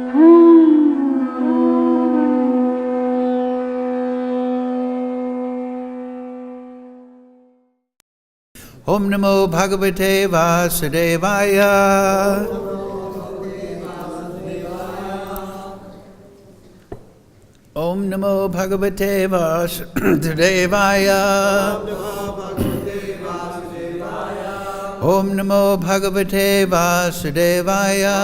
Om Namo Bhagavate Vasudevaya. Om Namo Bhagavate Vasudevaya. Om Namo Bhagavate Vasudevaya.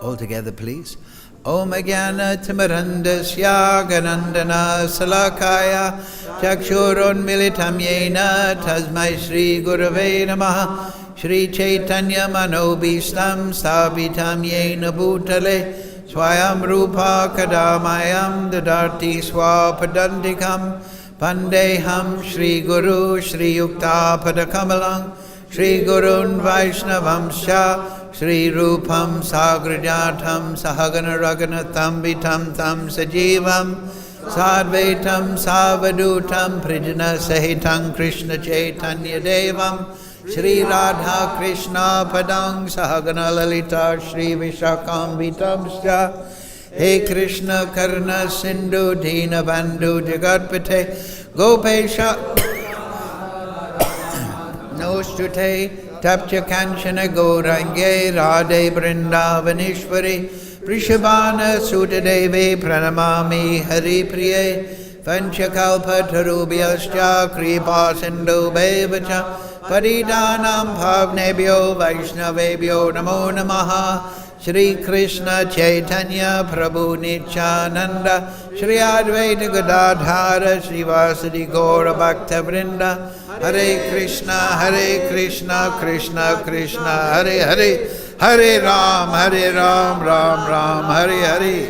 All together, please. Om Jnana Timirandasya Ganandana Salakaya Chakshurun Militam Yena Tasmai Shri Gurave Namaha Shri Chaitanya Manobhistam Sthapitam Yena Bhutale Swayam Rupa Kadamayam Dadarti Swapadandikam Pandeham Shri Guru Shri Yukta Padakamalang Shri Gurun Vaishnavam Sha Shri Rupam Sagrajatam Sahagana Raganatam Vitam Tam Sajivam Sadvaitam Savadutam Prijana Sahitam Krishna Chaitanya Devam Shri Radha Krishna Padang Sahagana Lalita Shri Vishakam Vitam Sya He Krishna Karna Sindhu Dina Bandhu Jagatpate Gopesha Nostute Tapcha Kanchana Gaurange Radhe Vrindavanishwari Prishabhana Sutadevi Pranamami Hari Priye Panchakalpa Tarubhyascha Kripa Sindhu Bevacha Paridanam Bhavnebhyo Vaishnavebhyo Namo Namaha Shri Krishna Chaitanya Prabhu Nityananda Shri Advaita Gadadhara Shri Vasadi Gaura Bhakta Vrinda Hare Krishna Krishna Krishna Hare Hare Hare Ram Ram Ram Hare Hare.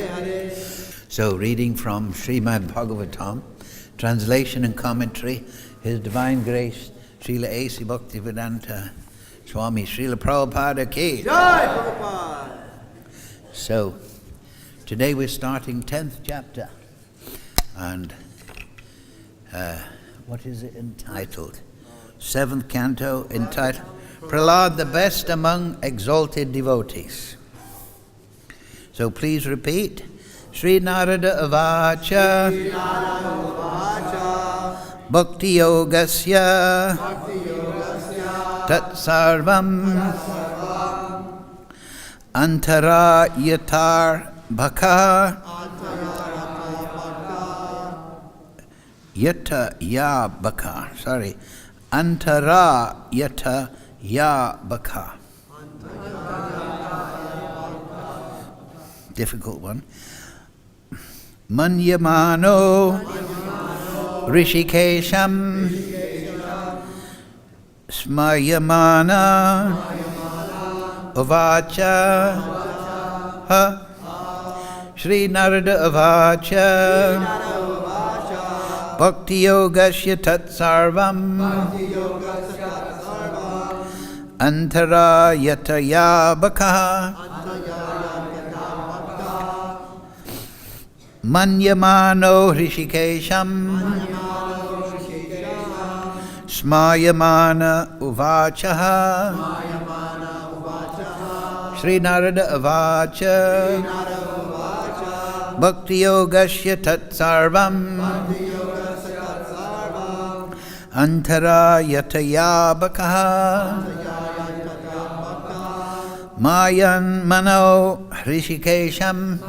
So reading from Srimad Bhagavatam, translation and commentary, His Divine Grace Srila A.C. Bhaktivedanta Swami Srila Prabhupada Ki. Jai Prabhupada. So today we're starting 10th chapter, and what is it entitled? 7th canto, entitled Prahlad, the Best Among Exalted Devotees. So please repeat. Sri Narada Avacha Bhakti-yogasya Tat Sarvam Antara Yatar Bhaka Yata Ya Bhaka. Sorry. Antara Yata Ya Bhaka. Difficult one. Manyamano Rishikesham Smayamana Avacha Sri Narada Avacha Bhakti-yogasya tat sarvam Antara yata ya bhakaha Manyamano Hrishikesham Smayamana Uvachaha Sri Narada Avacha Bhakti-yogasya tat sarvam Antara yataya bhakaha Mayan mano Hrishikesham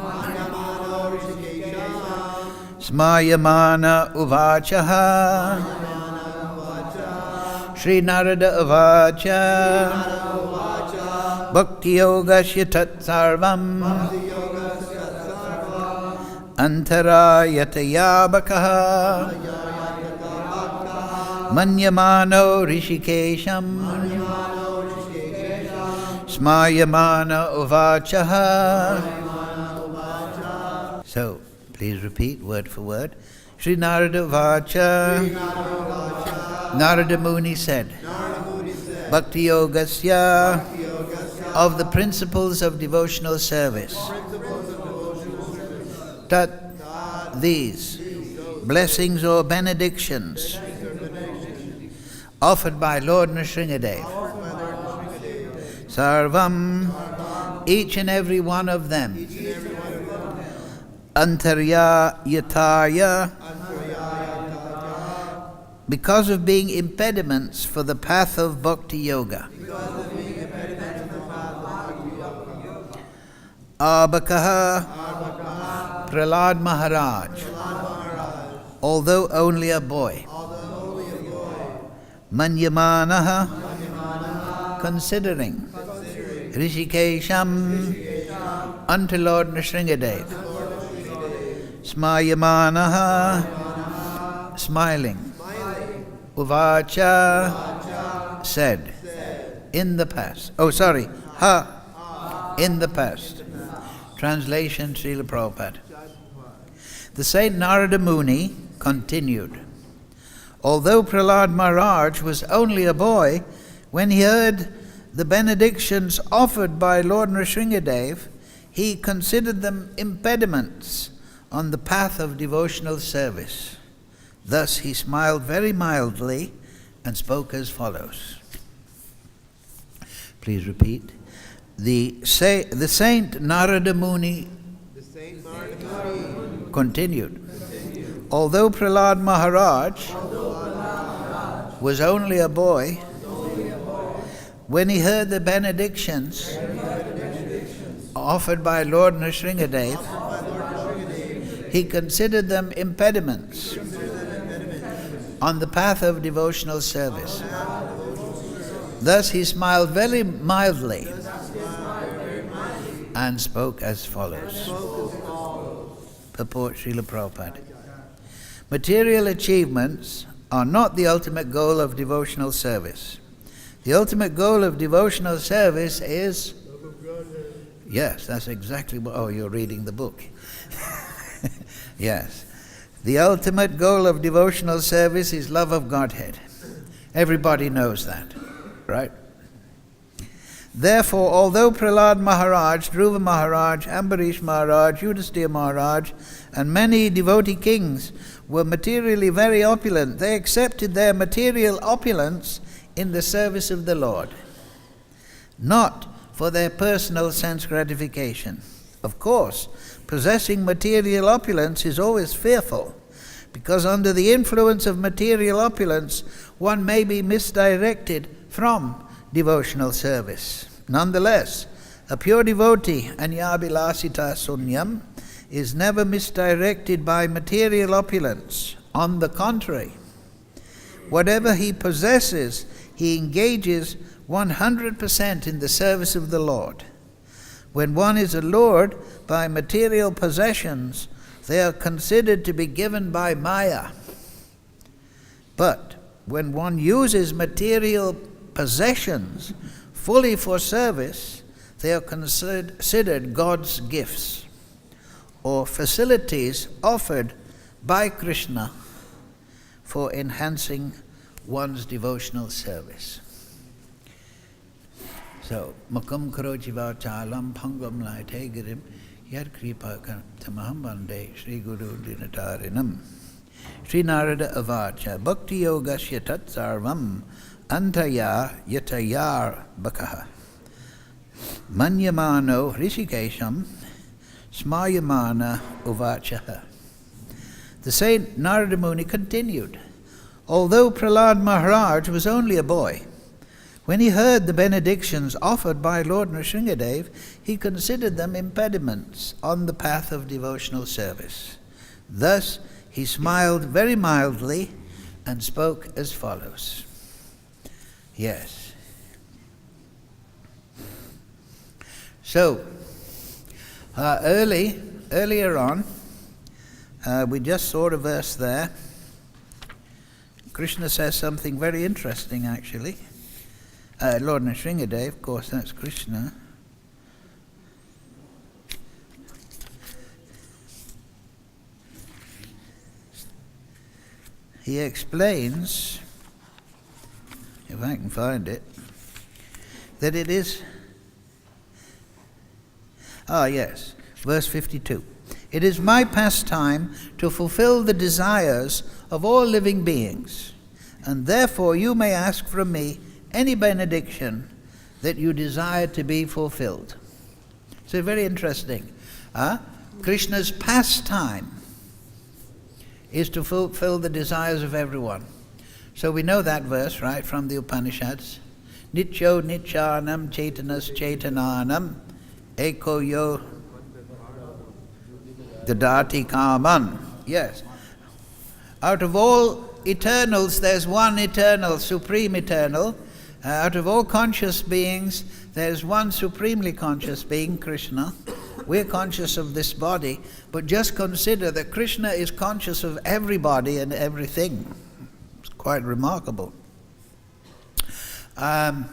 Smayamana uvachaha Sri Narada Avacha Bhakti-yogasya tat sarvam Antara yataya bhakaha Manyamano Rishikesham Smayamana uvachaha. So, please repeat word for word. Sri Narada Vacha. Narada Muni said, Bhakti-yogasya, of the principles of devotional service. Tat, these, blessings or benedictions offered by Lord Nrsingadev, Sarvam, each and every one of them. Antarya yataya, because of being impediments for the path of bhakti-yoga. Abhakaha, Prahlad Maharaj, although only a boy. Manyamanaha, considering. Rishikesham, unto Lord Nrsingadev. Smayamanaha, smiling. Uvacha, said. In the past. Oh, sorry. In the past. Translation, Srila Prabhupada. The Saint Narada Muni continued. Although Prahlad Maharaj was only a boy, when he heard the benedictions offered by Lord Nrsingadev, he considered them impediments on the path of devotional service. Thus he smiled very mildly and spoke as follows. Please repeat. The Saint Narada Muni continued. Although Prahlad Maharaj was only a boy, when he heard the benedictions offered by Lord Nrsingadev, he considered them impediments on the path of devotional service. Thus he smiled very mildly and spoke as follows. Purport Srila Prabhupada. Material achievements are not the ultimate goal of devotional service. The ultimate goal of devotional service is... Yes, that's exactly what... Oh, you're reading the book. Yes. The ultimate goal of devotional service is love of Godhead. Everybody knows that, right? Therefore, although Prahlad Maharaj, Dhruva Maharaj, Ambarish Maharaj, Yudhisthira Maharaj, and many devotee kings were materially very opulent, they accepted their material opulence in the service of the Lord, not for their personal sense gratification. Of course, possessing material opulence is always fearful, because under the influence of material opulence, one may be misdirected from devotional service. Nonetheless, a pure devotee, anyabilasita sunyam, is never misdirected by material opulence. On the contrary, whatever he possesses, he engages 100% in the service of the Lord. When one is allured by material possessions, they are considered to be given by Maya. But when one uses material possessions fully for service, they are considered God's gifts, or facilities offered by Krishna for enhancing one's devotional service. So, Makam Karochi Vachalam Pangam Laite Girim Yad Kripa Tamaham Bande Sri Guru Dinatarinam Sri Narada Avacha Bhakti Yoga Shyatat Sarvam Antaya Yatayar Bakaha Manyamano Rishikesham Smayamana Uvachaha. The Saint Narada Muni continued. Although Prahlad Maharaj was only a boy, when he heard the benedictions offered by Lord Nrsingadev, he considered them impediments on the path of devotional service. Thus, he smiled very mildly and spoke as follows. Yes. So, earlier on, we just saw a verse there. Krishna says something very interesting, actually. Lord Nrsingadev, of course, that's Krishna. He explains, if I can find it, that it is... yes, verse 52. It is my pastime to fulfill the desires of all living beings, and therefore you may ask from me any benediction that you desire to be fulfilled. So very interesting. Krishna's pastime is to fulfill the desires of everyone. So we know that verse, right, from the Upanishads. Nityo nityanam chaitanas chaitananam eko yo dadati kaman. Yes. Out of all eternals, there's one eternal, supreme eternal. Out of all conscious beings, there's one supremely conscious being, Krishna. We're conscious of this body, but just consider that Krishna is conscious of everybody and everything. It's quite remarkable. And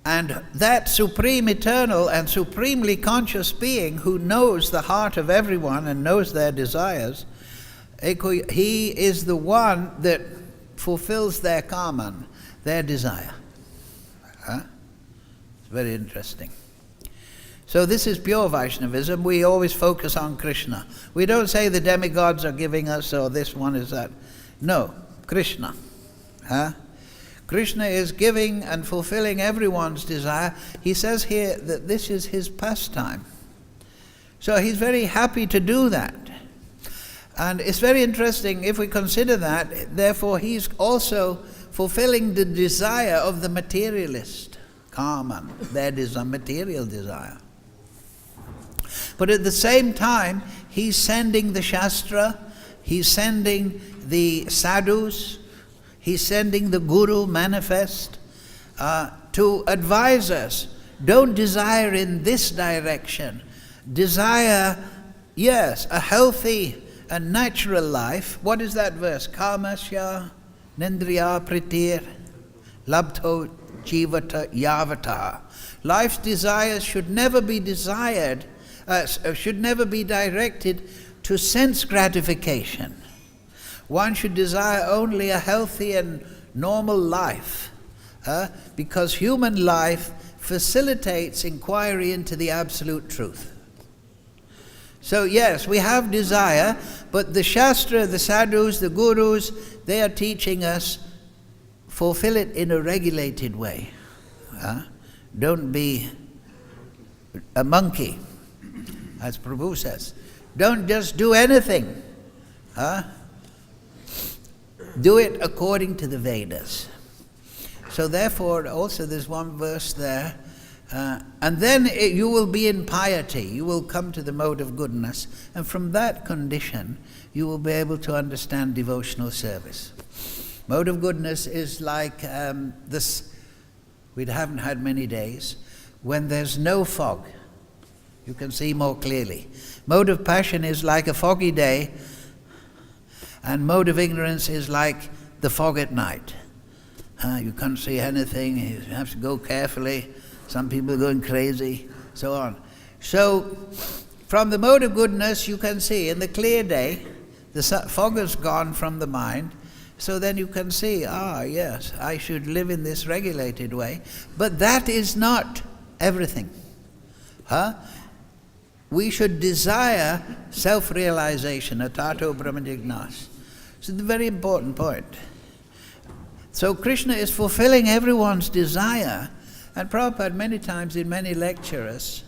that supreme eternal and supremely conscious being who knows the heart of everyone and knows their desires, he is the one that fulfills their kaman, their desire. It's very interesting. So this is pure Vaishnavism. We always focus on Krishna. We don't say the demigods are giving us, or this one is that. No, Krishna. Krishna is giving and fulfilling everyone's desire. He says here that this is his pastime. So he's very happy to do that. And it's very interesting if we consider that, therefore he's also fulfilling the desire of the materialist, Kaman. That is a material desire. But at the same time, he's sending the Shastra, he's sending the sadhus, he's sending the Guru manifest to advise us. Don't desire in this direction. Desire, yes, a healthy and natural life. What is that verse? Kamasya nendriya pritir labdho jivata yavata. Life's desires should never be desired, should never be directed to sense gratification. One should desire only a healthy and normal life, because human life facilitates inquiry into the absolute truth. So yes, we have desire, but the Shastra, the sadhus, the gurus, they are teaching us, fulfill it in a regulated way. Don't be a monkey, as Prabhu says. Don't just do anything. Do it according to the Vedas. So therefore, also there's one verse there, and then you will be in piety, you will come to the mode of goodness, and from that condition, you will be able to understand devotional service. Mode of goodness is like this, we haven't had many days, when there's no fog, you can see more clearly. Mode of passion is like a foggy day, and mode of ignorance is like the fog at night. You can't see anything, you have to go carefully, some people are going crazy, so on. So, from the mode of goodness you can see, in the clear day, the fog has gone from the mind, so then you can see, yes, I should live in this regulated way, but that is not everything. We should desire self-realization, atato brahmajignas. So the very important point. So Krishna is fulfilling everyone's desire, and Prabhupada many times in many lectures,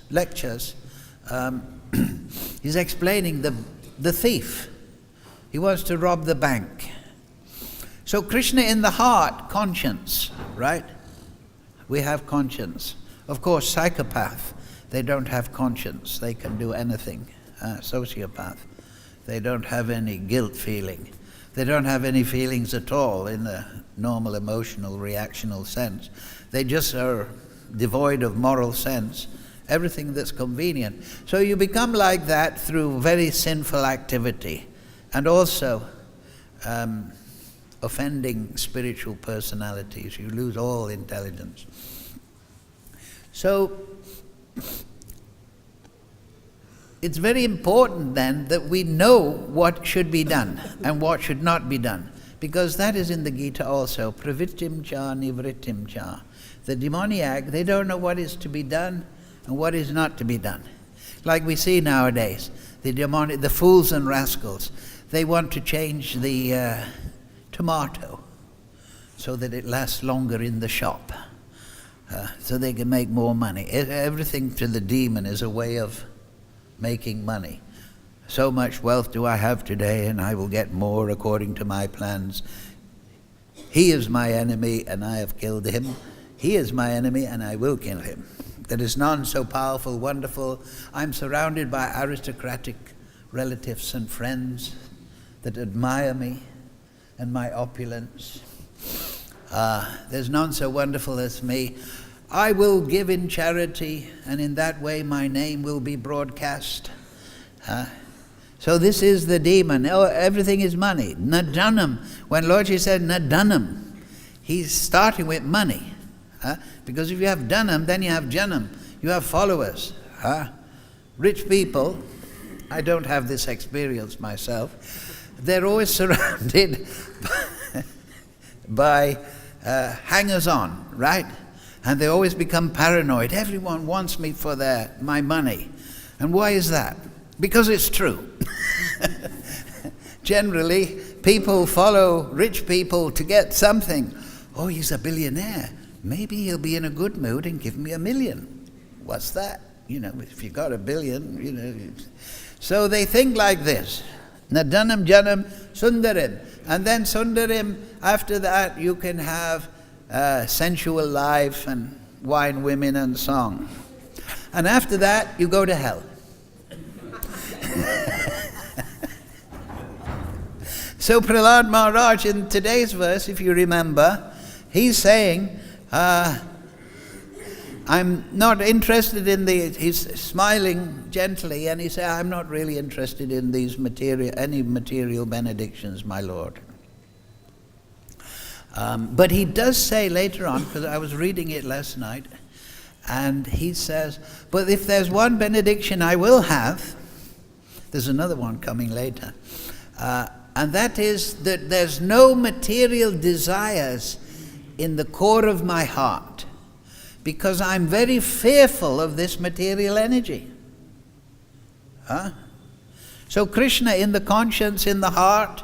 he's explaining the thief. He wants to rob the bank. So Krishna in the heart, conscience, right? We have conscience. Of course, psychopath, they don't have conscience. They can do anything. Sociopath, they don't have any guilt feeling. They don't have any feelings at all in the normal emotional, reactional sense. They just are devoid of moral sense, everything that's convenient. So you become like that through very sinful activity, and also offending spiritual personalities. You lose all intelligence. So it's very important then that we know what should be done and what should not be done, because that is in the Gita also. Pravrittim cha nivrittim cha. The demoniac, they don't know what is to be done and what is not to be done. Like we see nowadays, the fools and rascals, they want to change the tomato so that it lasts longer in the shop. so they can make more money. Everything to the demon is a way of making money. So much wealth do I have today, and I will get more according to my plans. He is my enemy, and I have killed him. He is my enemy, and I will kill him. There is none so powerful, wonderful. I'm surrounded by aristocratic relatives and friends that admire me and my opulence. There's none so wonderful as me. I will give in charity, and in that way my name will be broadcast. So this is the demon. Oh, everything is money. Nadanam. When Lordji said nadanam, he's starting with money. Because if you have dhanam, then you have janam. You have followers. Rich people, I don't have this experience myself, they're always surrounded by hangers-on, right? And they always become paranoid. Everyone wants me for my money. And why is that? Because it's true. Generally, people follow rich people to get something. Oh, he's a billionaire. Maybe he'll be in a good mood and give me $1 million. What's that? If you got $1 billion, So they think like this. Nadanam janam sundarim. And then sundarim, after that you can have sensual life and wine, women and song. And after that you go to hell. So Prahlad Maharaj in today's verse, if you remember, he's saying, I'm not interested in he's smiling gently, and he said, I'm not really interested in any material benedictions, my Lord. But he does say later on, because I was reading it last night, and he says, but if there's one benediction I will have, there's another one coming later, and that is that there's no material desires in the core of my heart, because I'm very fearful of this material energy. So Krishna in the conscience, in the heart,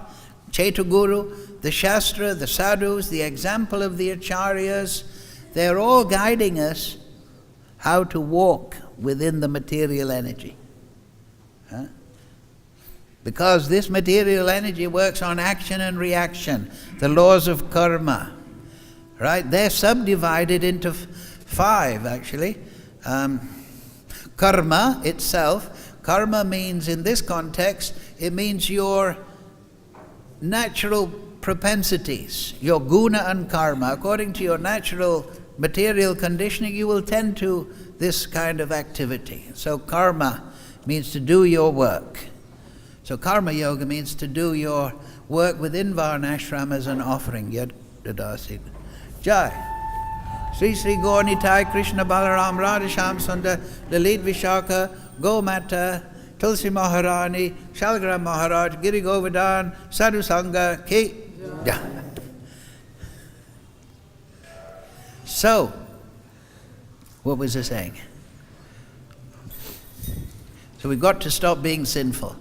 Chaitaguru, the Shastra, the sadhus, the example of the acharyas, they're all guiding us how to walk within the material energy. Because this material energy works on action and reaction, the laws of karma. Right? They're subdivided into 5, actually. Karma itself. Karma means, in this context, it means your natural propensities, your guna and karma. According to your natural material conditioning, you will tend to this kind of activity. So karma means to do your work. So karma yoga means to do your work within Varnashram as an offering. Yad Dadasi. Jai. Sri Sri Gaurnitai Krishna Balaram Radhasham Sundar Lalit Vishaka Gomata Tulsi Maharani Shalgram Maharaj Giri Govardhan Sadhu Sangha Ki. Yeah. So, what was I saying? So we've got to stop being sinful.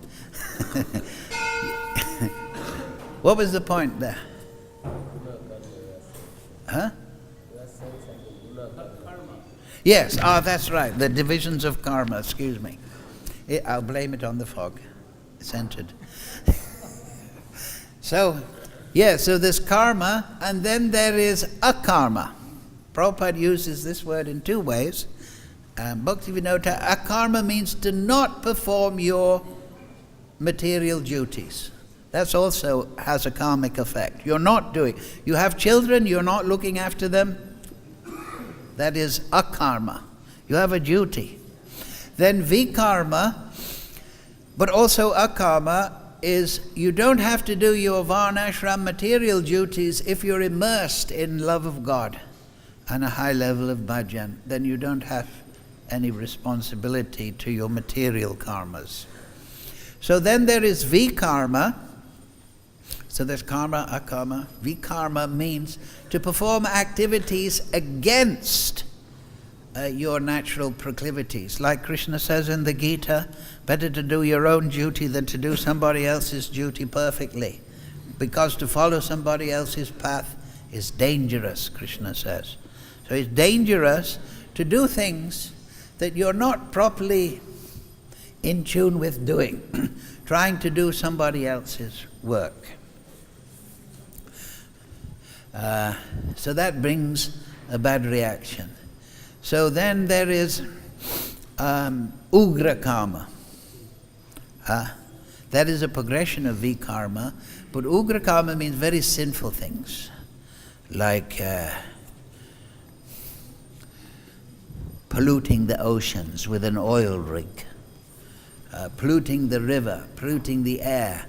What was the point there? Yes, that's right, the divisions of karma, excuse me. I'll blame it on the fog. It's entered. So there's karma, and then there is akarma. Prabhupada uses this word in 2 ways. Bhakti-Vinota, akarma means to not perform your material duties. That's also has a karmic effect. You're not doing. You have children, you're not looking after them. That is akarma. You have a duty. Then vikarma, but also akarma, is you don't have to do your varnashram material duties if you're immersed in love of God and a high level of bhajan. Then you don't have any responsibility to your material karmas. So then there is vikarma. So there's karma, akarma. Vikarma means to perform activities against your natural proclivities. Like Krishna says in the Gita, better to do your own duty than to do somebody else's duty perfectly. Because to follow somebody else's path is dangerous, Krishna says. So it's dangerous to do things that you're not properly in tune with doing, trying to do somebody else's work. So that brings a bad reaction. So then there is ugra karma. That is a progression of vikarma, but ugra karma means very sinful things, like polluting the oceans with an oil rig, polluting the river, polluting the air,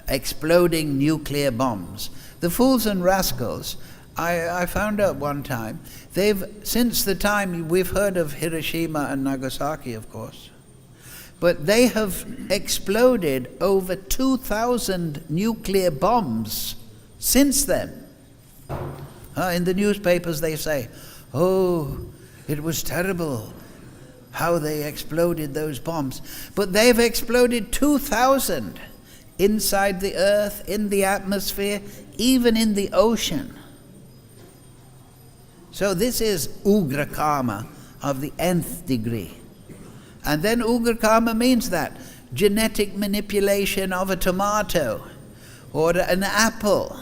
exploding nuclear bombs. The fools and rascals, I found out one time, since the time we've heard of Hiroshima and Nagasaki, of course, but they have exploded over 2,000 nuclear bombs since then. In the newspapers they say, oh, it was terrible how they exploded those bombs. But they've exploded 2,000 inside the earth, in the atmosphere, even in the ocean. So this is ugra karma of the nth degree. And then ugra karma means that genetic manipulation of a tomato or an apple.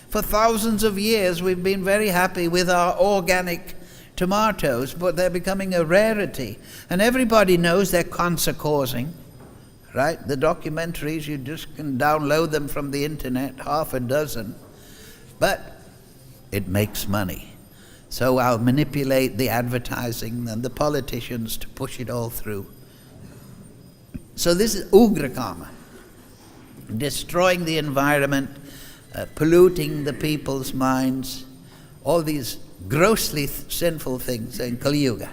For thousands of years we've been very happy with our organic tomatoes, but they're becoming a rarity. And everybody knows they're cancer causing, right? The documentaries, you just can download them from the internet, half a dozen. But it makes money. So I'll manipulate the advertising and the politicians to push it all through. So this is ugra karma, destroying the environment, polluting the people's minds, all these grossly sinful things in Kali Yuga.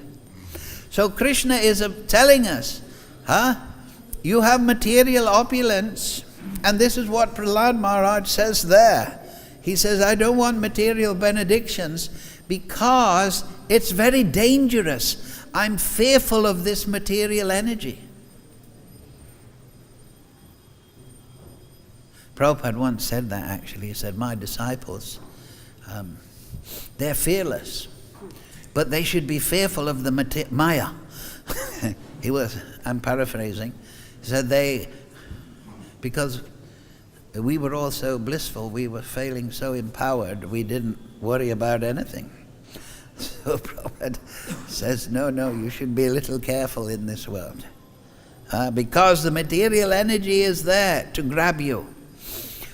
So Krishna is telling us, you have material opulence, and this is what Prahlad Maharaj says there. He says, I don't want material benedictions because it's very dangerous. I'm fearful of this material energy. Prabhupada once said that actually. He said, my disciples, they're fearless, but they should be fearful of the Maya. I'm paraphrasing, he said because we were all so blissful, we were feeling so empowered, we didn't worry about anything. So Prabhupada says, no, you should be a little careful in this world. Because the material energy is there to grab you.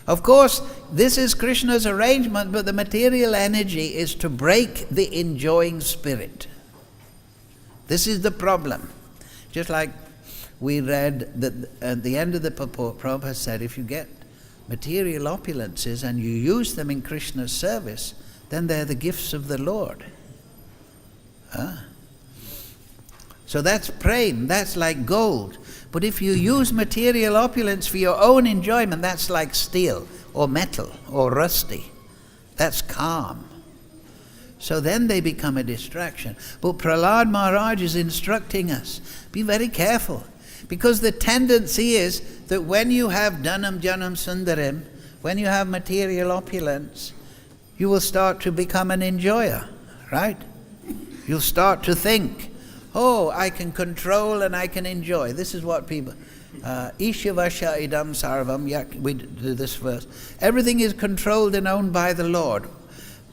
Of course, this is Krishna's arrangement, but the material energy is to break the enjoying spirit. This is the problem. Just like we read that at the end of the purport, Prabhupada said, if you get material opulences and you use them in Krishna's service, then they're the gifts of the Lord. So that's prem, that's like gold. But if you use material opulence for your own enjoyment, that's like steel or metal or rusty. That's calm. So then they become a distraction. But Prahlad Maharaj is instructing us, be very careful. Because the tendency is that when you have dhanam janam sundarim, when you have material opulence, you will start to become an enjoyer, right? You'll start to think, oh, I can control and I can enjoy. This is what people, Ishavasha idam sarvam, we do this verse. Everything is controlled and owned by the Lord.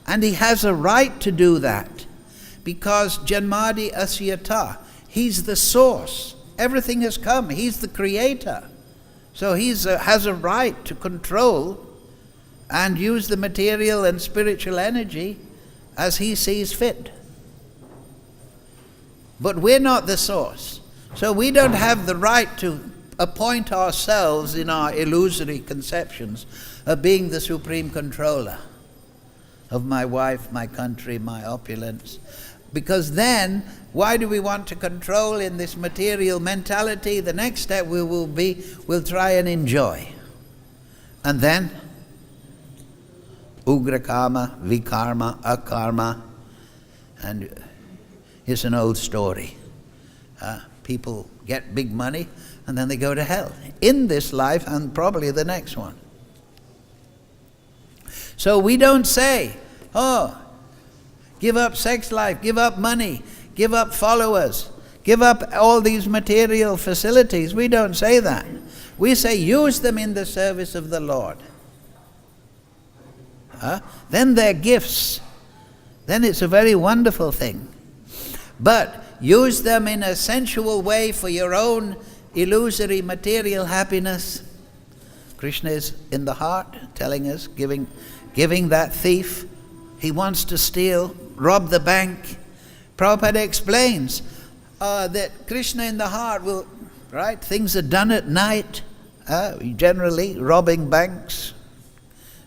And He has a right to do that. Because Janmadi Asyata, He's the source. Everything has come. He's the creator. So He has a right to control and use the material and spiritual energy as He sees fit. But we're not the source. So we don't have the right to appoint ourselves in our illusory conceptions of being the supreme controller of my wife, my country, my opulence. Because then, why do we want to control in this material mentality? The next step we'll try and enjoy. And then, ugra karma, vikarma, akarma, and it's an old story. People get big money and then they go to hell. In this life and probably the next one. So we don't say, oh, Give up sex life, give up money, give up followers, give up all these material facilities. We don't say that. We say use them in the service of the Lord. Then they're gifts. Then it's a very wonderful thing. But use them in a sensual way for your own illusory material happiness. Krishna is in the heart telling us, giving that thief, he wants to steal, rob the bank. Prabhupada explains that Krishna in the heart will, right? Things are done at night, generally, robbing banks.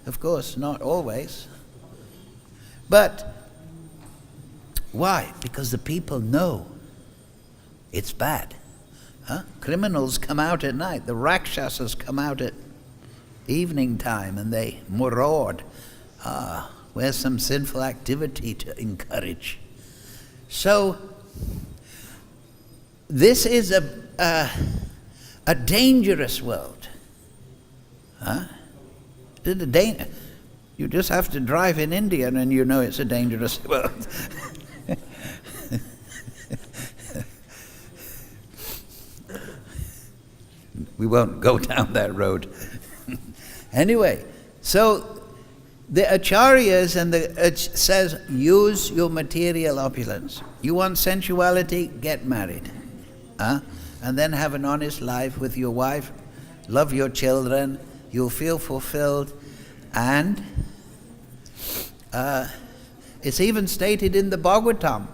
Of course, not always. But why? Because the people know it's bad. Criminals come out at night. The Rakshasas come out at evening time and they maraud. Where's some sinful activity to encourage? So, this is a dangerous world. You just have to drive in India and you know it's a dangerous world. We won't go down that road. Anyway, so the acharyas and it says, use your material opulence. You want sensuality? Get married. And then have an honest life with your wife. Love your children. You'll feel fulfilled. And it's even stated in the Bhagavatam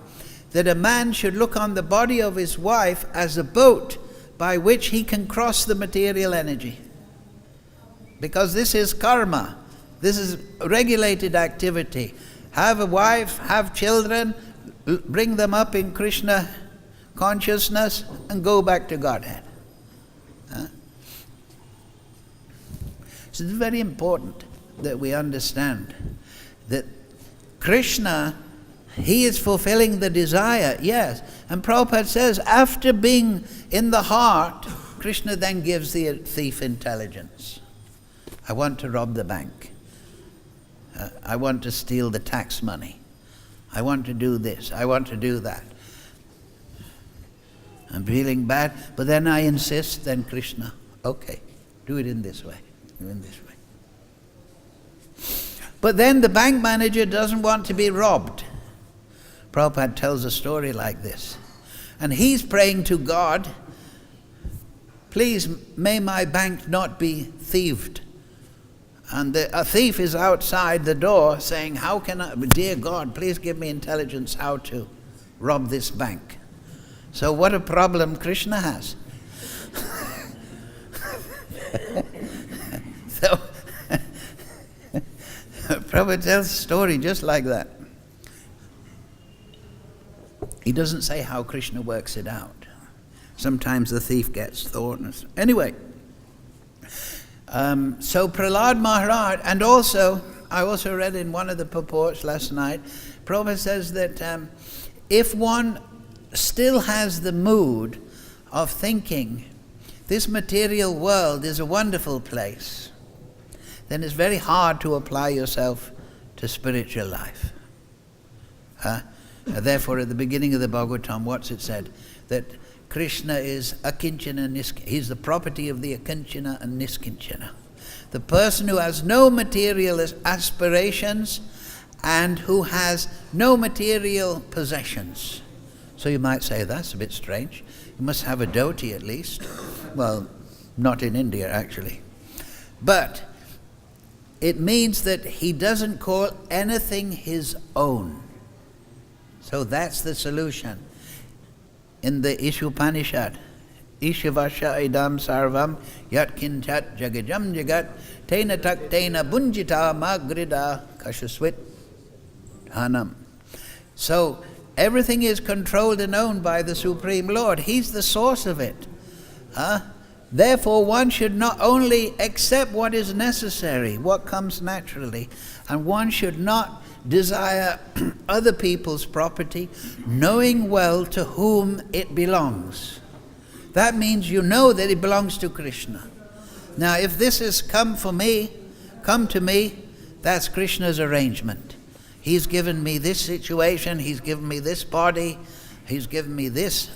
that a man should look on the body of his wife as a boat by which he can cross the material energy. Because this is karma. This is regulated activity. Have a wife, have children, bring them up in Krishna consciousness and go back to Godhead. So it's very important that we understand that Krishna, he is fulfilling the desire, yes. And Prabhupada says, after being in the heart, Krishna then gives the thief intelligence. I want to rob the bank. I want to steal the tax money. I want to do this. I want to do that. I'm feeling bad, but then I insist, then Krishna, okay, do it in this way, do it in this way. But then the bank manager doesn't want to be robbed. Prabhupada tells a story like this. And he's praying to God, please may my bank not be thieved. And a thief is outside the door saying, how can I, dear God, please give me intelligence how to rob this bank. So what a problem Krishna has. So, Prabhupada tells a story just like that. He doesn't say how Krishna works it out. Sometimes the thief gets thorns. Anyway, so Prahlad Maharaj, and also, I also read in one of the purports last night, Prabhupada says that if one still has the mood of thinking this material world is a wonderful place, then it's very hard to apply yourself to spiritual life. Therefore, at the beginning of the Bhagavatam, what's it said? That Krishna is akinchana niskinchana. He's the property of the akinchana and niskinchana. The person who has no material aspirations and who has no material possessions. So you might say, that's a bit strange. You must have a dhoti at least. Well, not in India actually. But it means that he doesn't call anything his own. So that's the solution. In the Ishopanishad, Ishavasha idam sarvam yat kinchat jagajam jagat tena taktena bunjita magrida kashaswit hanam. So everything is controlled and owned by the Supreme Lord. He's the source of it. Therefore, one should not only accept what is necessary, what comes naturally, and one should not desire other people's property, knowing well to whom it belongs. That means you know that it belongs to Krishna. Now, if this has come to me, that's Krishna's arrangement. He's given me this situation, He's given me this body, He's given me this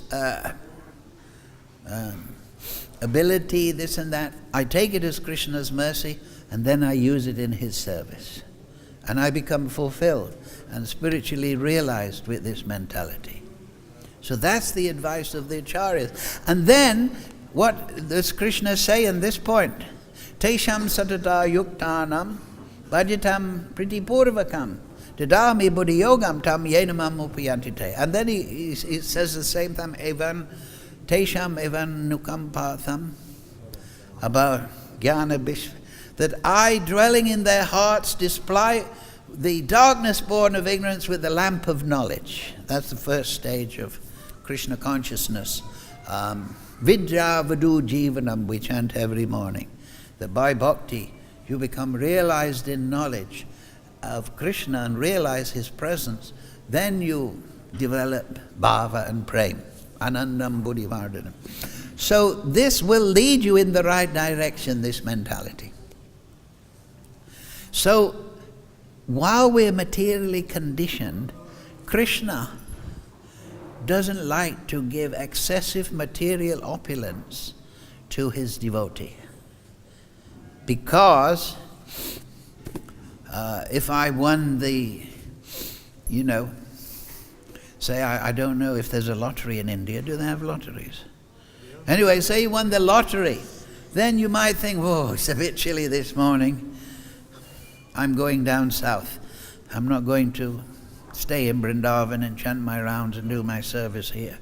ability, this and that. I take it as Krishna's mercy, and then I use it in His service. And I become fulfilled and spiritually realized with this mentality. So that's the advice of the Acharyas. And then, what does Krishna say in this point? Tesham satata yuktanam bhajatam pritipurvakam dadami buddhiyogam tam yenamam upayantite. And then he says the same time, evan tesham evan nukampatham, about jnana bishva, that I, dwelling in their hearts, display the darkness born of ignorance with the lamp of knowledge. That's the first stage of Krishna consciousness. Vidya vadu jivanam, we chant every morning. That by bhakti, you become realized in knowledge of Krishna and realize His presence. Then you develop bhava and prem, anandam buddhivardhanam. So this will lead you in the right direction, this mentality. So while we're materially conditioned, Krishna doesn't like to give excessive material opulence to His devotee. Because if I won the, say I don't know if there's a lottery in India. Do they have lotteries? Anyway, say you won the lottery. Then you might think, whoa, it's a bit chilly this morning. I'm going down south. I'm not going to stay in Vrindavan and chant my rounds and do my service here.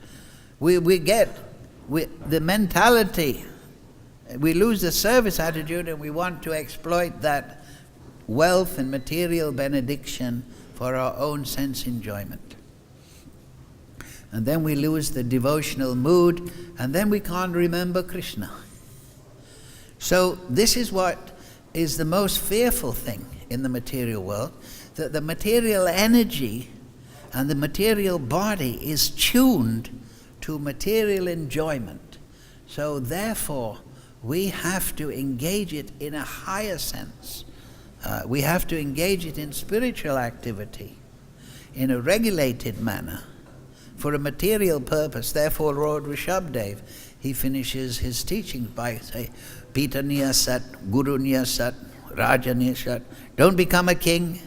We get the mentality. We lose the service attitude and we want to exploit that wealth and material benediction for our own sense enjoyment. And then we lose the devotional mood, and then we can't remember Krishna. So this is what is the most fearful thing in the material world, that the material energy and the material body is tuned to material enjoyment. So therefore, we have to engage it in a higher sense. We have to engage it in spiritual activity in a regulated manner for a material purpose. Therefore, Lord Rishabhdev, he finishes his teachings by saying, Pitaniya Sat, Guruniya Sat, Rajaniya Sat. Don't become a king.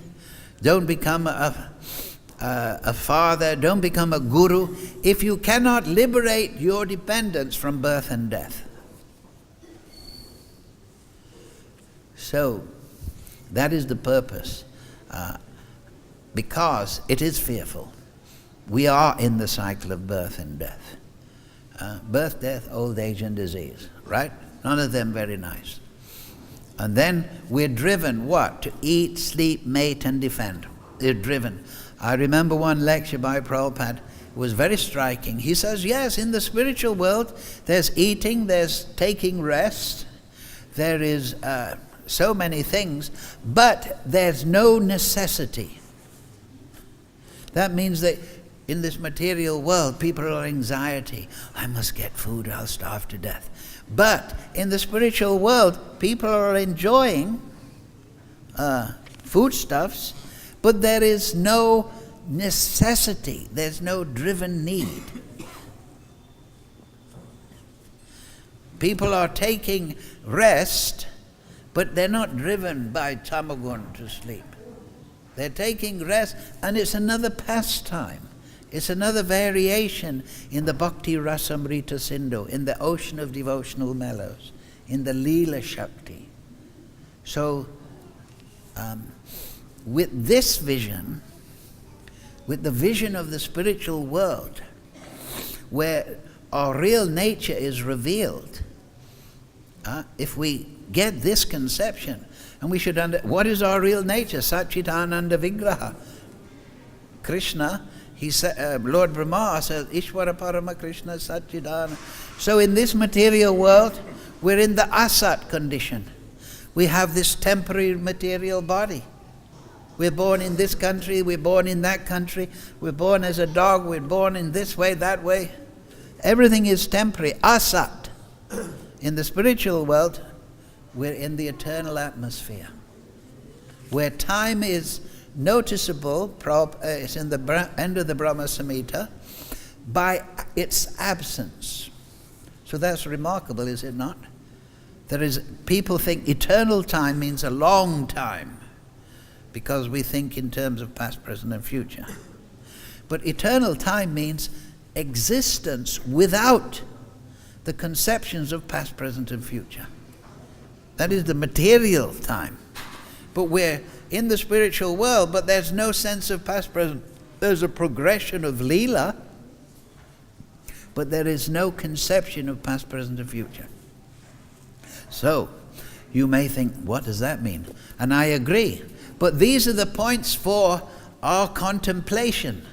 Don't become a father. Don't become a guru if you cannot liberate your dependents from birth and death. So, that is the purpose, because it is fearful. We are in the cycle of birth and death. Birth, death, old age and disease, right? None of them very nice. And then we're driven, what? To eat, sleep, mate and defend. They're driven. I remember one lecture by Prabhupada. It was very striking. He says, yes, in the spiritual world, there's eating, there's taking rest, there is so many things, but there's no necessity. That means that in this material world, people are anxiety. I must get food or I'll starve to death. But in the spiritual world, people are enjoying foodstuffs, but there is no necessity. There's no driven need. People are taking rest, but they're not driven by tamagun to sleep. They're taking rest, and it's another pastime. It's another variation in the Bhakti Rasamrita Sindhu, in the ocean of devotional mellows, in the Leela Shakti. So, with this vision, with the vision of the spiritual world, where our real nature is revealed, if we get this conception, and we should what is our real nature? Satchitananda Vigraha. Krishna, he said, Lord Brahma says, Ishvara Parama Krishna Satchitananda. So in this material world, we're in the asat condition. We have this temporary material body. We're born in this country, we're born in that country, we're born as a dog, we're born in this way, that way. Everything is temporary, asat. In the spiritual world, we're in the eternal atmosphere, where time is noticeable, it's in the end of the Brahma Samhita, by its absence. So that's remarkable, is it not? People think eternal time means a long time, because we think in terms of past, present, and future. But eternal time means existence without the conceptions of past, present, and future. That is the material time. But we're in the spiritual world, but there's no sense of past, present. There's a progression of Leela, but there is no conception of past, present, and future. So, you may think, what does that mean? And I agree. But these are the points for our contemplation.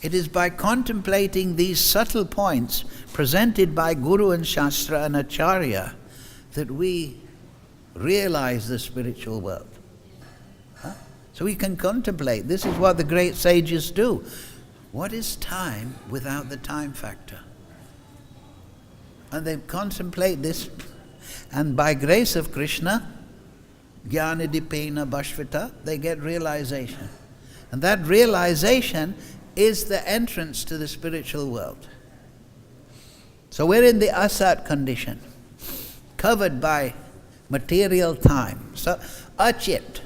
It is by contemplating these subtle points presented by Guru and Shastra and Acharya that we realize the spiritual world. So we can contemplate. This is what the great sages do. What is time without the time factor? And they contemplate this, and by grace of Krishna, Jnana Dipena Bhashvita, they get realization. And that realization is the entrance to the spiritual world. So we're in the asat condition, covered by material time. So achit,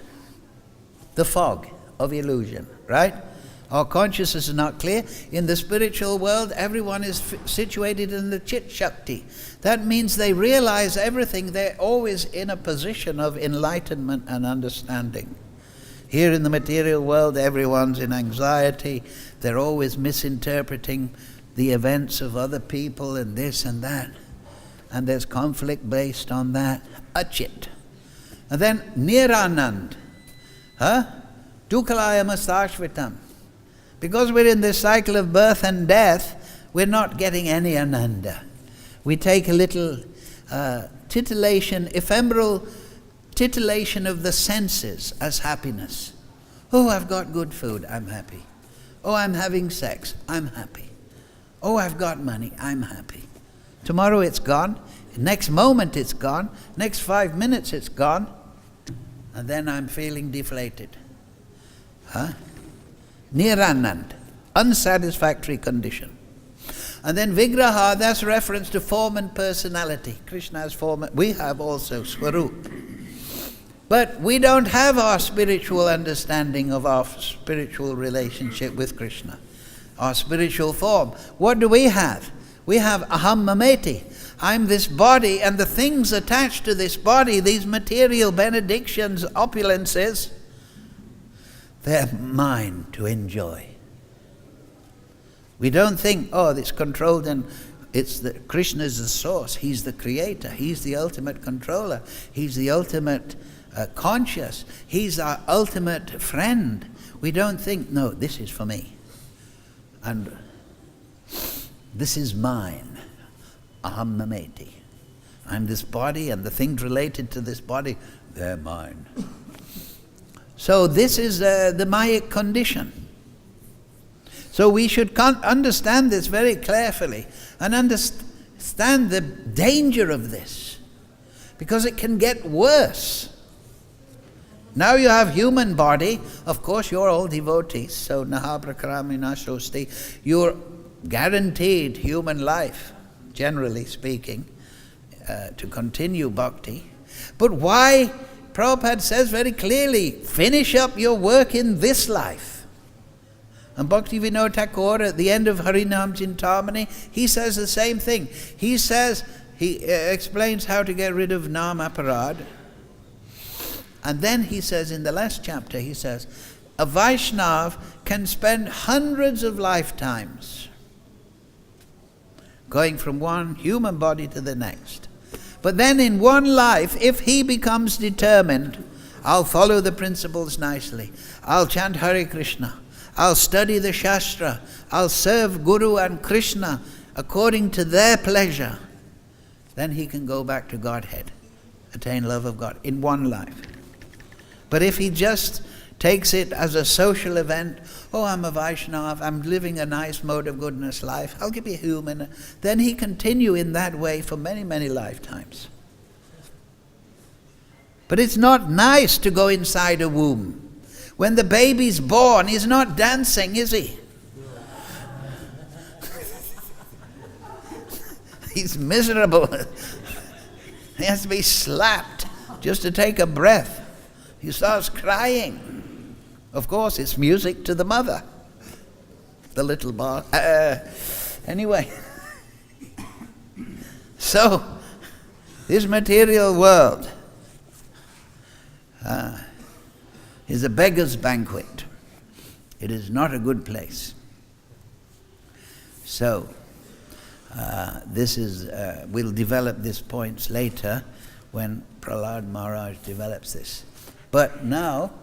the fog of illusion, right? Our consciousness is not clear. In the spiritual world, everyone is situated in the chit shakti. That means they realize everything. They're always in a position of enlightenment and understanding. Here in the material world, everyone's in anxiety. They're always misinterpreting the events of other people and this and that. And there's conflict based on that. Achit. And then Niranand. Dukkhalayam Astashvitam. Because we're in this cycle of birth and death, we're not getting any ananda. We take a little titillation, ephemeral titillation of the senses as happiness. Oh, I've got good food, I'm happy. Oh, I'm having sex, I'm happy. Oh, I've got money, I'm happy. Tomorrow it's gone. Next moment it's gone. Next 5 minutes it's gone. And then I'm feeling deflated. Niranand, unsatisfactory condition. And then Vigraha, that's reference to form and personality. Krishna has form, we have also Swarup. But we don't have our spiritual understanding of our spiritual relationship with Krishna, our spiritual form. What do we have? We have Aham Mameti. I'm this body, and the things attached to this body, these material benedictions, opulences, they're mine to enjoy. We don't think, oh, it's controlled and Krishna is the source. He's the creator. He's the ultimate controller. He's the ultimate conscious. He's our ultimate friend. We don't think, no, this is for me. And this is mine. Aham Mameti. I'm this body, and the things related to this body, they're mine. So this is the Mayic condition. So we should understand this very carefully and understand the danger of this, because it can get worse. Now you have human body. Of course, you're all devotees, so naha prakramina shosti. You're guaranteed human life, generally speaking, to continue bhakti. But why? Prabhupada says very clearly, finish up your work in this life. And Bhakti Vinod Thakur, at the end of Harinam Chintamani, he says the same thing. He says, he explains how to get rid of Nam Aparad. And then he says in the last chapter, he says, a Vaishnav can spend hundreds of lifetimes going from one human body to the next. But then in one life, if he becomes determined, I'll follow the principles nicely, I'll chant Hare Krishna, I'll study the Shastra, I'll serve Guru and Krishna according to their pleasure, then he can go back to Godhead, attain love of God in one life. But if he just takes it as a social event, oh, I'm a Vaishnav, I'm living a nice mode of goodness life, I'll be human, then he continue in that way for many, many lifetimes. But it's not nice to go inside a womb. When the baby's born, he's not dancing, is he? He's miserable. He has to be slapped just to take a breath. He starts crying. Of course, it's music to the mother. The little bar. Anyway. So, this material world is a beggar's banquet. It is not a good place. So, we'll develop these points later when Prahlad Maharaj develops this. But now,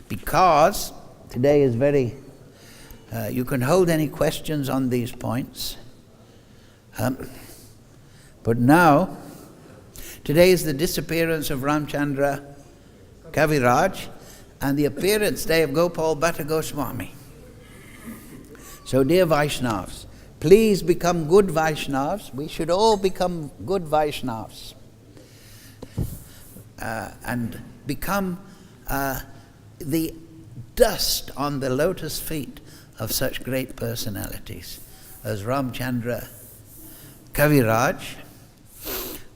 because today is very, you can hold any questions on these points. But now, today is the disappearance of Ramchandra Kaviraj and the appearance day of Gopal Bhatta Goswami. So dear Vaishnavas, please become good Vaishnavas. We should all become good Vaishnavas. And become the dust on the lotus feet of such great personalities as Ramchandra Kaviraj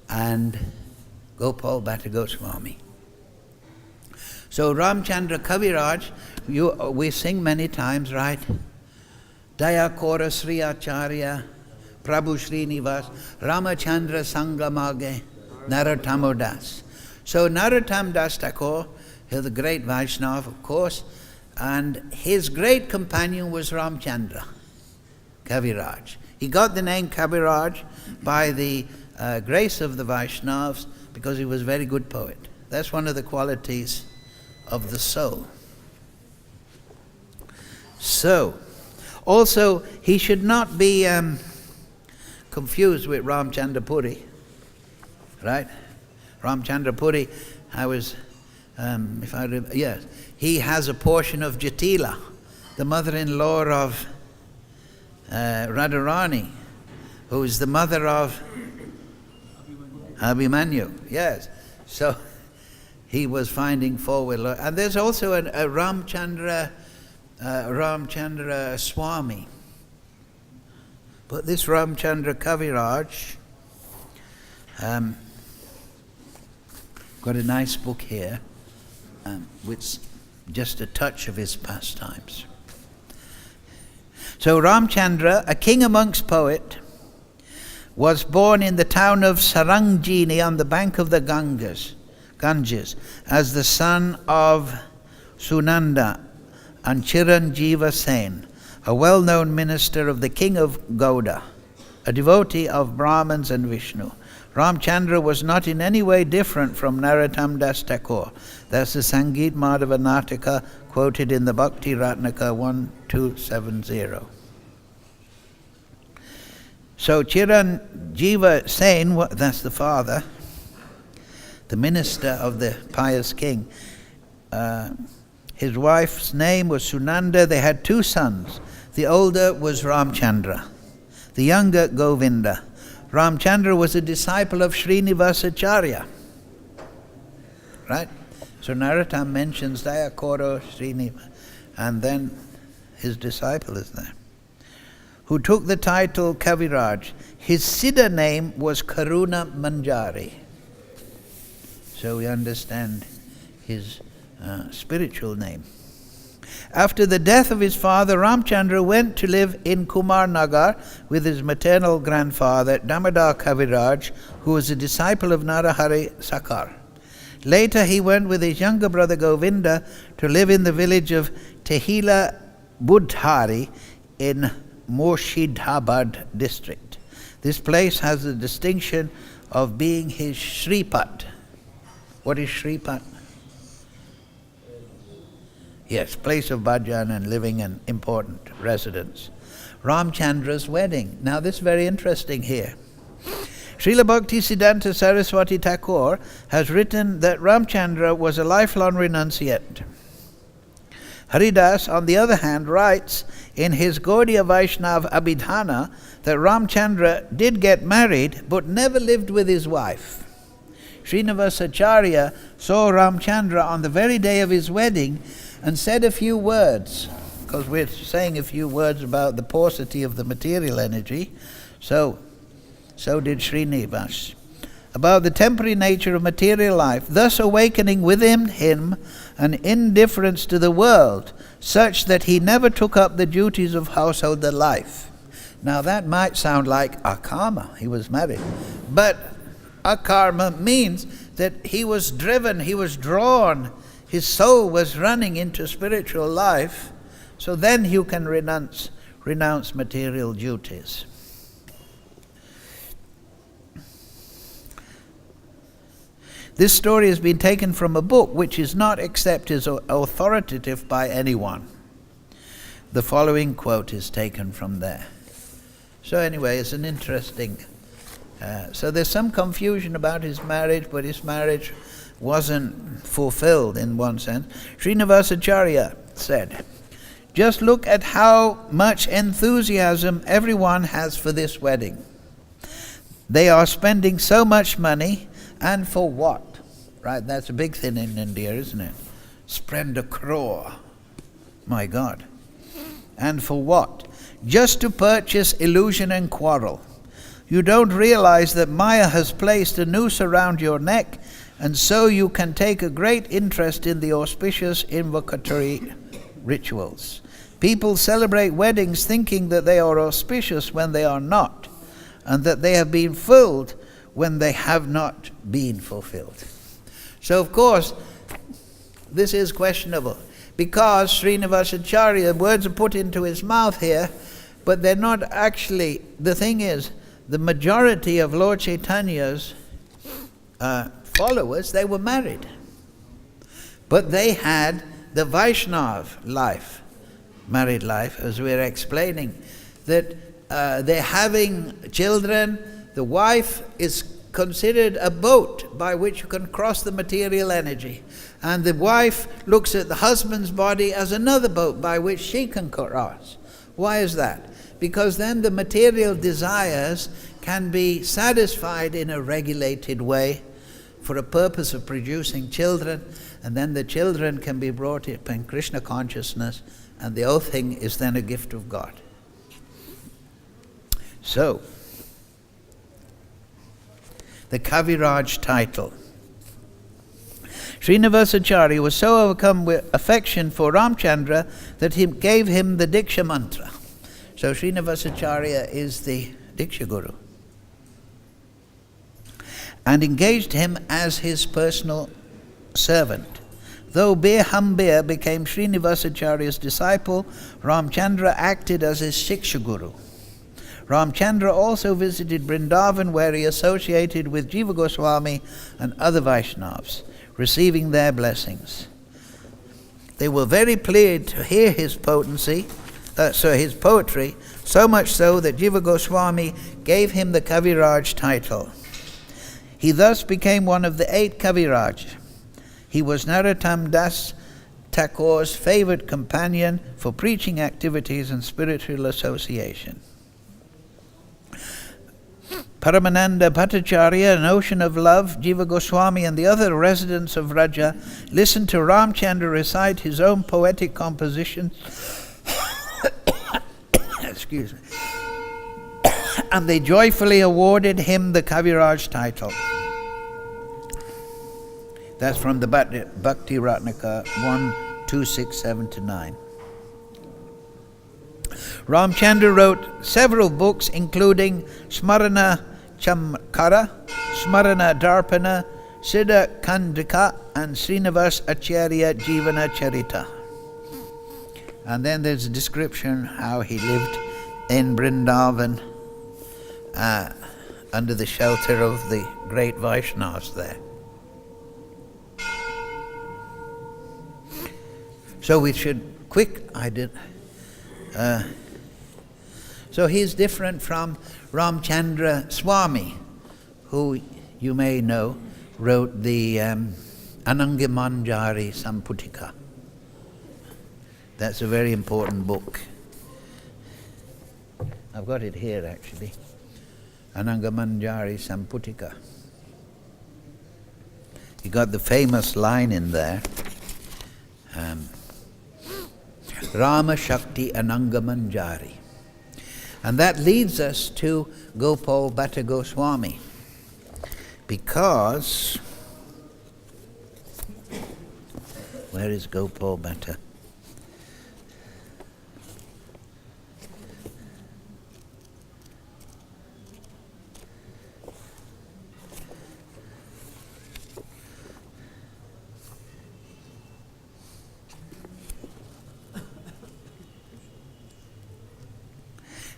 and Gopal Bhatta Goswami. So Ramchandra Kaviraj, we sing many times, right? Daya Kora Sri Acharya, Prabhu Srinivas, Ramachandra Sangamage, Narottam Das. So Narottam Das Thakur, he's the great Vaishnava, of course, and his great companion was Ramchandra Kaviraj. He got the name Kaviraj by the grace of the Vaishnavas because he was a very good poet. That's one of the qualities of the soul. So, also, he should not be confused with Ramchandra Puri, right? Ramchandra Puri, he has a portion of Jatila, the mother-in-law of Radharani, who is the mother of Abhimanyu. Yes, so he was finding fault with Lord. And there's also a Ramchandra Swami. But this Ramchandra Kaviraj, got a nice book here, which just a touch of his pastimes. So Ramchandra, a king amongst poets, was born in the town of Sarangjini on the bank of the Ganges, as the son of Sunanda and Chiranjeeva Sen, a well-known minister of the king of Gauda, a devotee of Brahmins and Vishnu. Ramchandra was not in any way different from Narottam Das Thakur. That's the Sangeet Madhava Nataka quoted in the Bhakti Ratnaka 1270. So Chiranjeeva Sen, that's the father, the minister of the pious king. His wife's name was Sunanda. They had two sons. The older was Ramchandra, the younger Govinda. Ramchandra was a disciple of Srinivasacharya. Right? So Narottam mentions Dayakoro Srinivas, and then his disciple is there, who took the title Kaviraj. His Siddha name was Karuna Manjari. So we understand his spiritual name. After the death of his father, Ramchandra went to live in Kumarnagar with his maternal grandfather, Damodar Kaviraj, who was a disciple of Narahari Sakar. Later he went with his younger brother Govinda to live in the village of Tehila Budhari in Murshidabad district. This place has the distinction of being his Shripat. What is Shripat? Yes, place of bhajan and living and important residence. Ramchandra's wedding. Now this is very interesting here. Srila Bhaktisiddhanta Saraswati Thakur has written that Ramchandra was a lifelong renunciate. Haridas, on the other hand, writes in his Gaudiya Vaishnava Abhidhana that Ramchandra did get married but never lived with his wife. Srinivasacharya saw Ramchandra on the very day of his wedding and said a few words, because we're saying a few words about the paucity of the material energy, so did Srinivas, about the temporary nature of material life, thus awakening within him an indifference to the world, such that he never took up the duties of householder life. Now that might sound like akarma, he was married, but akarma means that he was driven, he was drawn, his soul was running into spiritual life, so then you can renounce material duties. This story has been taken from a book which is not accepted as authoritative by anyone. The following quote is taken from there. So anyway, it's an interesting... so there's some confusion about his marriage, but his marriage wasn't fulfilled in one sense. Srinivasacharya said, "Just look at how much enthusiasm everyone has for this wedding. They are spending so much money, and for what?" Right, that's a big thing in India, isn't it? Spend 1 crore. My God. And for what? Just to purchase illusion and quarrel. You don't realize that Maya has placed a noose around your neck, and so you can take a great interest in the auspicious invocatory rituals. People celebrate weddings thinking that they are auspicious when they are not, and that they have been filled when they have not been fulfilled. So of course, this is questionable, because Srinivasacharya, words are put into his mouth here, but they're not actually, the thing is, the majority of Lord Chaitanya's followers, they were married. But they had the Vaishnav life, married life, as we're explaining, that they're having children, the wife is considered a boat by which you can cross the material energy. And the wife looks at the husband's body as another boat by which she can cross. Why is that? Because then the material desires can be satisfied in a regulated way for a purpose of producing children, and then the children can be brought up in Krishna consciousness, and the whole thing is then a gift of God. So, the Kaviraj title. Srinivasacharya was so overcome with affection for Ramchandra that he gave him the Diksha mantra. So Srinivasacharya is the Diksha Guru, and engaged him as his personal servant. Though Behambir became Srinivasacharya's disciple, Ramchandra acted as his Shiksha Guru. Ramchandra also visited Vrindavan, where he associated with Jiva Goswami and other Vaishnavas, receiving their blessings. They were very pleased to hear his his poetry, so much so that Jiva Goswami gave him the Kaviraj title. He thus became one of the 8 Kaviraj. He was Narottam Das Thakur's favourite companion for preaching activities and spiritual association. Paramananda Bhattacharya, an ocean of love, Jiva Goswami and the other residents of Raja listened to Ramchandra recite his own poetic composition excuse me, and they joyfully awarded him the Kaviraj title. That's from the Bhakti Ratnaka 1:267-9. Ramchandra wrote several books, including Smarana Chamkara, Smarana Darpana, Siddha Kandika, and Srinivas Acharya Jivana Charita. And then there's a description how he lived in Vrindavan under the shelter of the great Vaishnavas there. So we should so he's different from Ramchandra Swami, who you may know wrote the Anangamanjari Samputika. That's a very important book. I've got it here actually. Anangamanjari Samputika. You got the famous line in there, Rama Shakti Anangamanjari. And that leads us to Gopal Bhatta Goswami, because, where is Gopal Bhatta?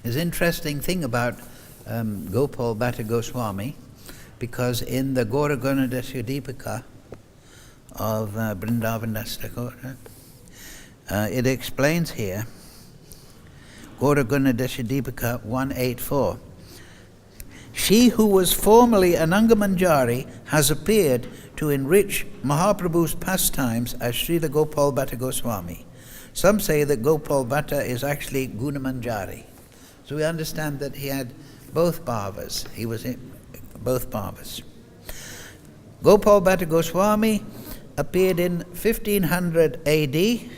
There's an interesting thing about Gopal Bhatta Goswami, because in the Gauraguna Deepika of Vrindavan Dastakota, it explains here, Gauraguna Deepika 184, she who was formerly Anangamanjari has appeared to enrich Mahaprabhu's pastimes as Srila Gopal Bhatta Goswami. Some say that Gopal Bhatta is actually Gunamanjari. So we understand that he had both bhavas. He was in both bhavas. Gopal Bhatta Goswami appeared in 1500 AD,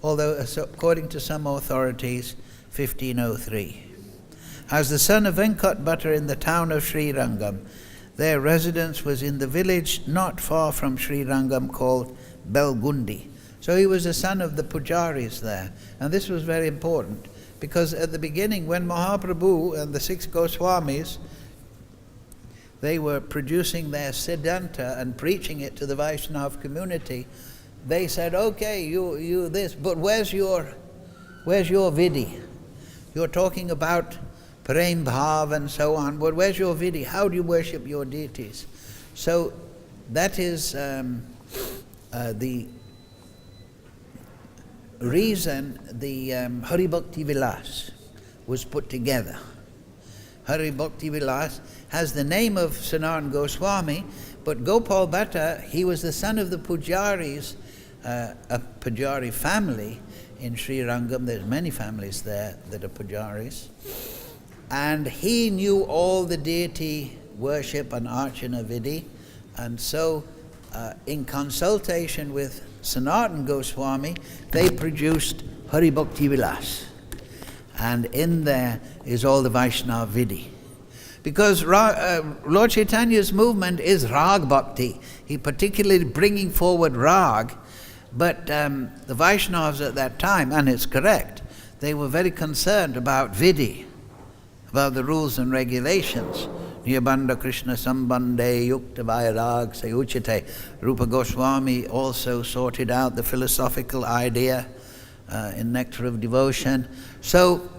although according to some authorities, 1503. As the son of Venkat Bhatta in the town of Sri Rangam, their residence was in the village not far from Sri Rangam called Belgundi. So he was the son of the pujaris there. And this was very important, because at the beginning, when Mahaprabhu and the 6 Goswamis, they were producing their Siddhanta and preaching it to the Vaishnava community, they said, okay, you this, but where's your vidhi? You're talking about Prem Bhav and so on, but where's your vidhi? How do you worship your deities? So that is the reason the Hari Bhakti Vilas was put together. Hari Bhakti Vilas has the name of Sanatana Goswami, but Gopal Bhatta, he was the son of the pujaris, a pujari family in Sri Rangam. There's many families there that are pujaris. And he knew all the deity worship and archana vidhi, and so in consultation with Sanatana Goswami, they produced Hari Bhakti Vilas. And in there is all the Vaishnava vidhi. Because Lord Chaitanya's movement is Rag Bhakti. He particularly bringing forward Rag, but the Vaishnavas at that time, and it's correct, they were very concerned about vidhi, about the rules and regulations. Niyabanda Krishna Sambande Yukta Vairag Sayuchite. Rupa Goswami also sorted out the philosophical idea in Nectar of Devotion. So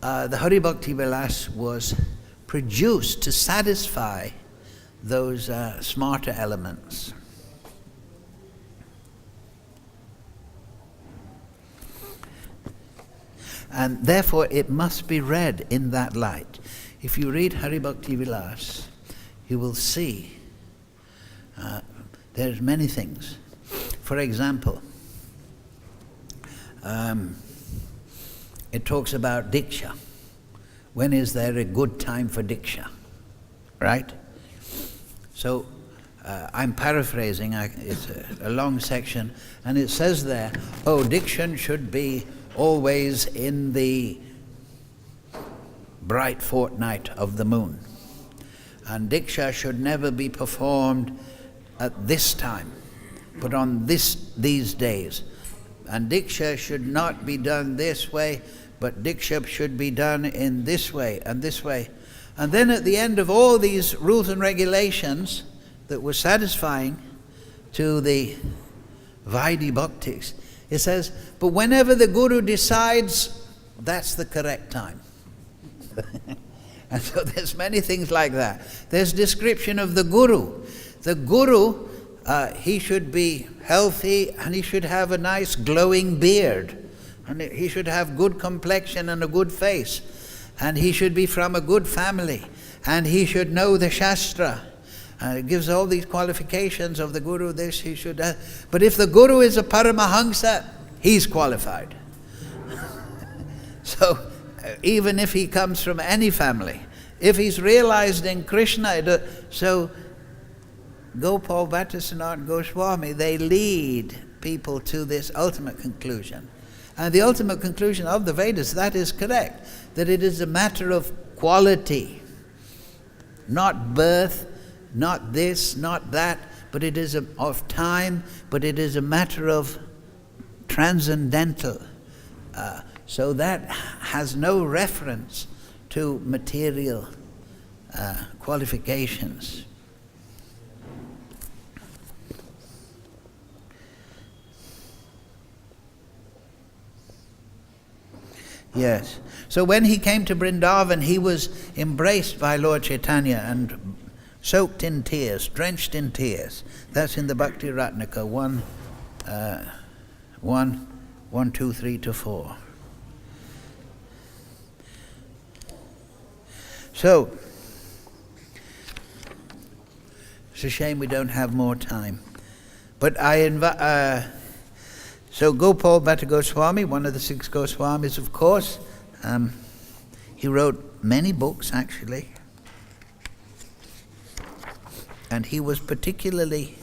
the Hari Bhakti Vilas was produced to satisfy those smarter elements. And therefore it must be read in that light. If you read Hari Bhakti Vilas, you will see there's many things. For example, it talks about Diksha. When is there a good time for Diksha? Right? So I'm paraphrasing, it's a long section, and it says there, Diksha should be always in the bright fortnight of the moon. And Diksha should never be performed at this time, but on these days. And Diksha should not be done this way, but Diksha should be done in this way and this way. And then at the end of all these rules and regulations that were satisfying to the Vaidhi Bhaktis, it says, but whenever the Guru decides, that's the correct time. And so there's many things like that. There's description of the Guru. The Guru, he should be healthy and he should have a nice glowing beard. And he should have good complexion and a good face. And he should be from a good family. And he should know the Shastra. It gives all these qualifications of the Guru, this he should have. But if the Guru is a Paramahamsa, he's qualified. So, even if he comes from any family, if he's realized in Krishna, so Gopal Bhatta Sanatana Goswami, they lead people to this ultimate conclusion. And the ultimate conclusion of the Vedas, that is correct, that it is a matter of quality, not birth, not this, not that, but it is of time, but it is a matter of transcendental. So that has no reference to material qualifications. Yes. So when he came to Vrindavan, he was embraced by Lord Chaitanya and soaked in tears, drenched in tears. That's in the Bhakti Ratnaka 1, 2, 3 to 4. So, it's a shame we don't have more time. But I invite... So Gopal Bhatta Goswami, one of the 6 Goswamis, of course, he wrote many books, actually. And he was particularly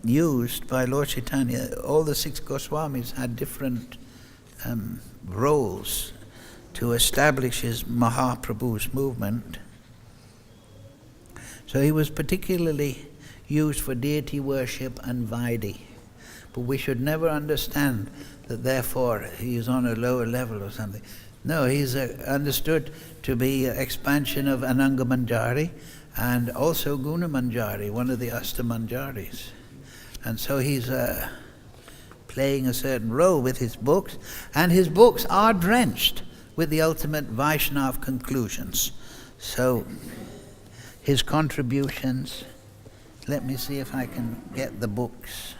used by Lord Chaitanya. All the 6 Goswamis had different roles to establish his Mahaprabhu's movement. So he was particularly used for deity worship and Vaidhi. But we should never understand that therefore he is on a lower level or something. No, he's understood to be expansion of Ananga Manjari and also Guna Manjari, one of the Asta Manjaris. And so he's playing a certain role with his books, and his books are drenched with the ultimate Vaishnav conclusions. So his contributions, let me see if I can get the books.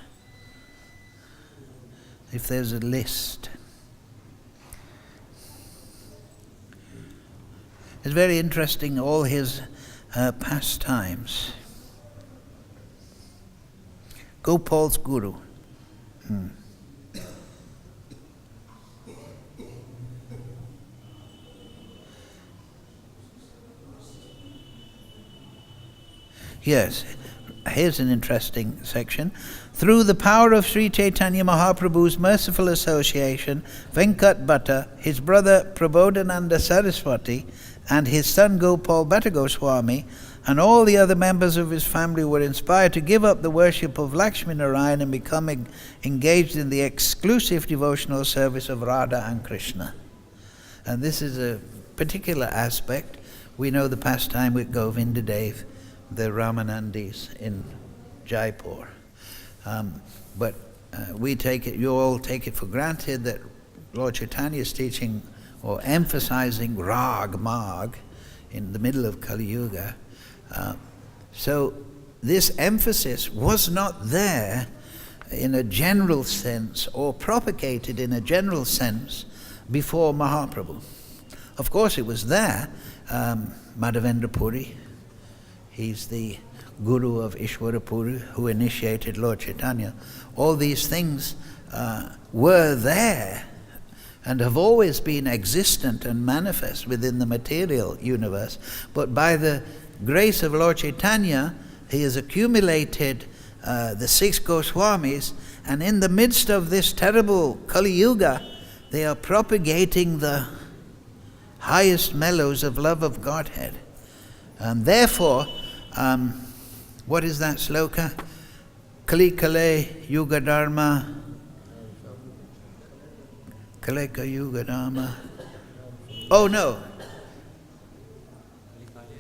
If there's a list. It's very interesting, all his pastimes. Gopal's Guru. Yes, here's an interesting section. Through the power of Sri Chaitanya Mahaprabhu's merciful association, Venkat Bhatta, his brother Prabodhananda Saraswati, and his son Gopal Bhatta Goswami, and all the other members of his family were inspired to give up the worship of Lakshmi Narayan and become engaged in the exclusive devotional service of Radha and Krishna. And this is a particular aspect. We know the pastime with Govinda Dev, the Ramanandis in Jaipur. But we take it, you all take it for granted that Lord Chaitanya is teaching or emphasizing Rag Mag in the middle of Kali Yuga. So this emphasis was not there in a general sense or propagated in a general sense before Mahaprabhu. Of course it was there. Madhavendra Puri, he's the Guru of Ishwara Puri who initiated Lord Chaitanya. All these things were there and have always been existent and manifest within the material universe. But by the grace of Lord Chaitanya, he has accumulated the 6 Goswamis, and in the midst of this terrible Kali Yuga, they are propagating the highest mellows of love of Godhead. And therefore, what is that sloka? Kali Kale Yuga Dharma. Kaleka Yuga Dharma. Oh no.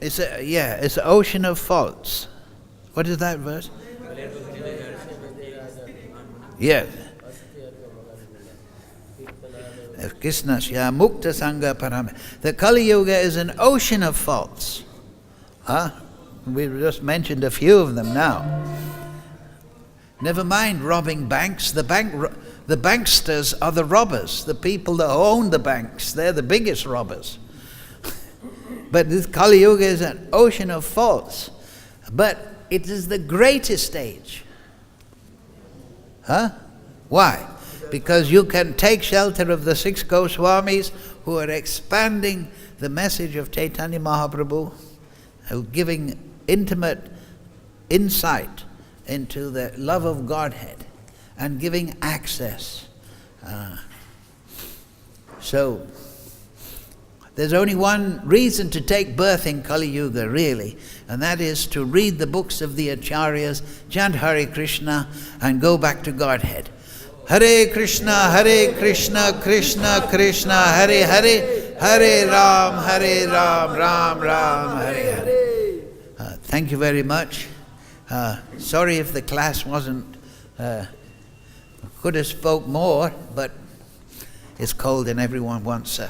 It's an ocean of faults. What is that verse? Yes. Krishna Mukta Sangha Parama. The Kali Yuga is an ocean of faults. We just mentioned a few of them now. Never mind robbing banks. The banksters are the robbers. The people that own the banks, they're the biggest robbers. But this Kali Yuga is an ocean of faults. But it is the greatest age. Why? Because you can take shelter of the 6 Goswamis who are expanding the message of Chaitanya Mahaprabhu, giving intimate insight into the love of Godhead and giving access. So there's only one reason to take birth in Kali Yuga, really, and that is to read the books of the Acharyas, chant Hare Krishna, and go back to Godhead. Hare Krishna, Krishna Krishna, Hare Hare, Hare Ram, Ram Ram, Hare Hare. Thank you very much. Sorry if the class wasn't, could have spoke more, but it's cold and everyone wants a...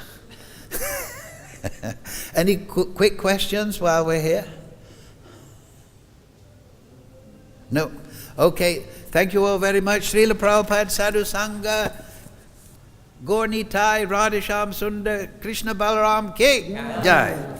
Any quick questions while we're here? No? Okay, thank you all very much. Srila Prabhupada, Sadhu Sangha, Gaur Nitai, Radhesham Sundar, Krishna Balaram Ki Jai.